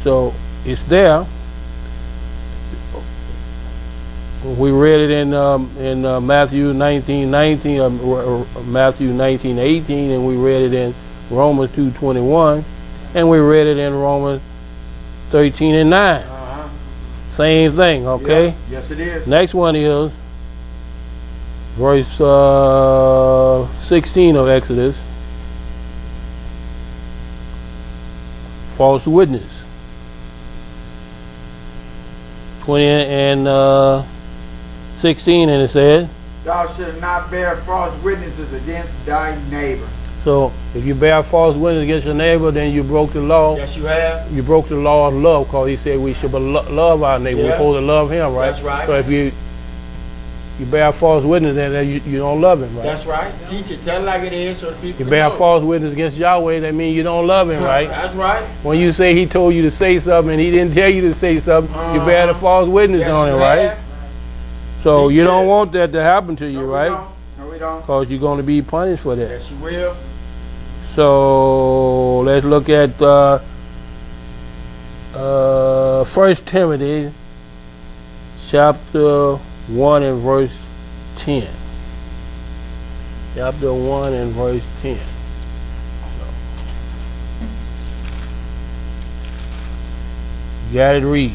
So it's there. We read it in Matthew 19:19, Matthew 19:18, and we read it in Romans 2:21, and we read it in Romans 13 and 9. Same thing, okay? Yeah. Yes, it is. Next one is verse 16 of Exodus. False witness. 20 and 16, and it says, Thou shalt not bear false witnesses against thy neighbor. so if you bear false witness against your neighbor, then you broke the law. Yes, you have. You broke the law of love, because he said we should love our neighbor. We're Yeah. supposed to love him, right? That's right. So if you bear false witness, then you don't love him, right? That's right. Teach it. Tell it like it is so the people You can bear know. false witness against Yahweh, that means you don't love him, right? That's right. When you say he told you to say something and he didn't tell you to say something, you bear the false witness Yes, on you him, right? have. So you Teach don't it. want that to happen to you, No, we right? don't. No, we don't. Because you're going to be punished for that. Yes, you will. So let's look at 1 Timothy chapter 1 and verse 10. Chapter 1 and verse 10. You got it, read.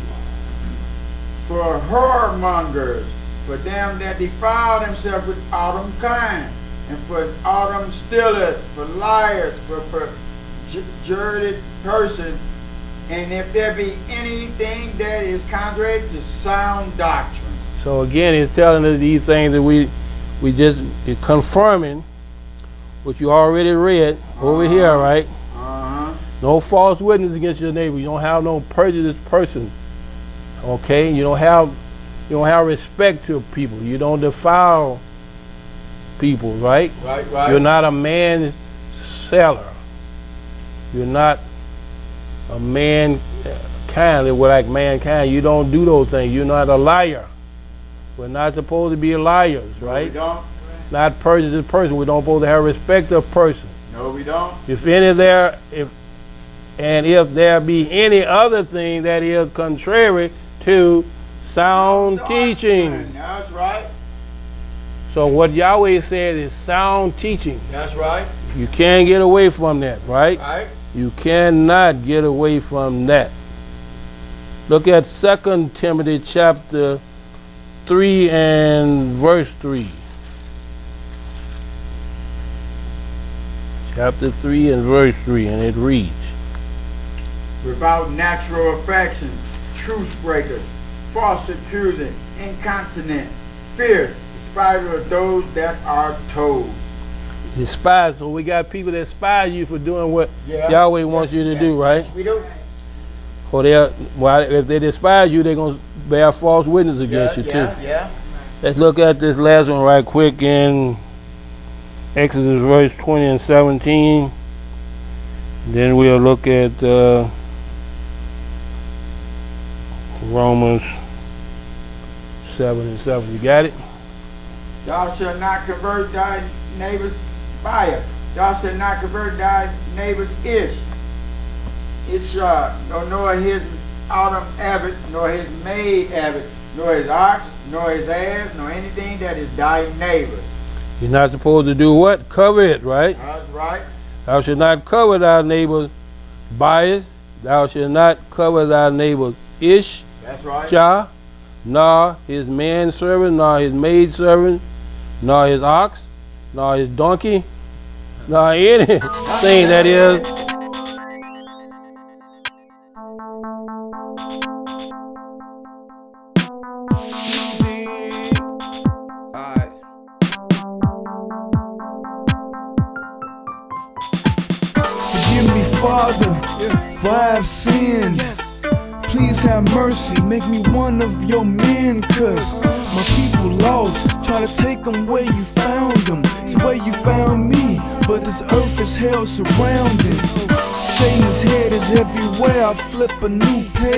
For whoremongers, for them that defile themselves with autumn kind, and for autumn stealers, for liars, for perjured persons, and if there be anything that is contrary to sound doctrine. So again, it's telling us these things that we just confirming what you already read over here, right? No false witness against your neighbor. You don't have no prejudiced person. Okay? You don't have respect to people. You don't defile people, right? Right. You're not a man seller. You're not a man like mankind. You don't do those things. You're not a liar. We're not supposed to be liars, right? No, we don't. Not prejudiced person. We don't supposed to have respect of person. No, we don't. If there be any other thing that is contrary to sound teaching. That's right. So what Yahweh said is sound teaching. That's right. You can't get away from that, right? Right. You cannot get away from that. Look at 2 Timothy chapter 3 and verse 3. Chapter 3 and verse 3, and it reads. Without natural affection, truce breakers, false accusing, incontinent, fierce, despisers of those that are told. Despise. So we got people that despise you for doing what Yahweh wants you to do, right? Yes, we do. Or if they despise you, they're going to bear false witness against you too. Yeah. Let's look at this last one right quick in Exodus verse 20 and 17. Then we'll look at Romans 7 and 7. You got it? Thou shalt not convert thy neighbor's buyer. Thou shalt not convert thy neighbor's Iysh. Iyshshah, nor his autumn abbot, nor his maid abbot, nor his ox, nor his ass, nor anything that is thy neighbor's. You're not supposed to do what? Cover it, right? That's right. Thou shalt not cover thy neighbor's bias. Thou shalt not cover thy neighbor's Iysh. That's right. Iyshshah, nor his manservant, nor his maidservant, nor his ox, nor his donkey, nor anything that is. Forgive me, Father, for I have sinned. Please have mercy, make me one of your men, cause my people lost. Try to take them where you found them. It's where you found me, but this earth is hell surroundings. Satan's head is everywhere, I flip a new page.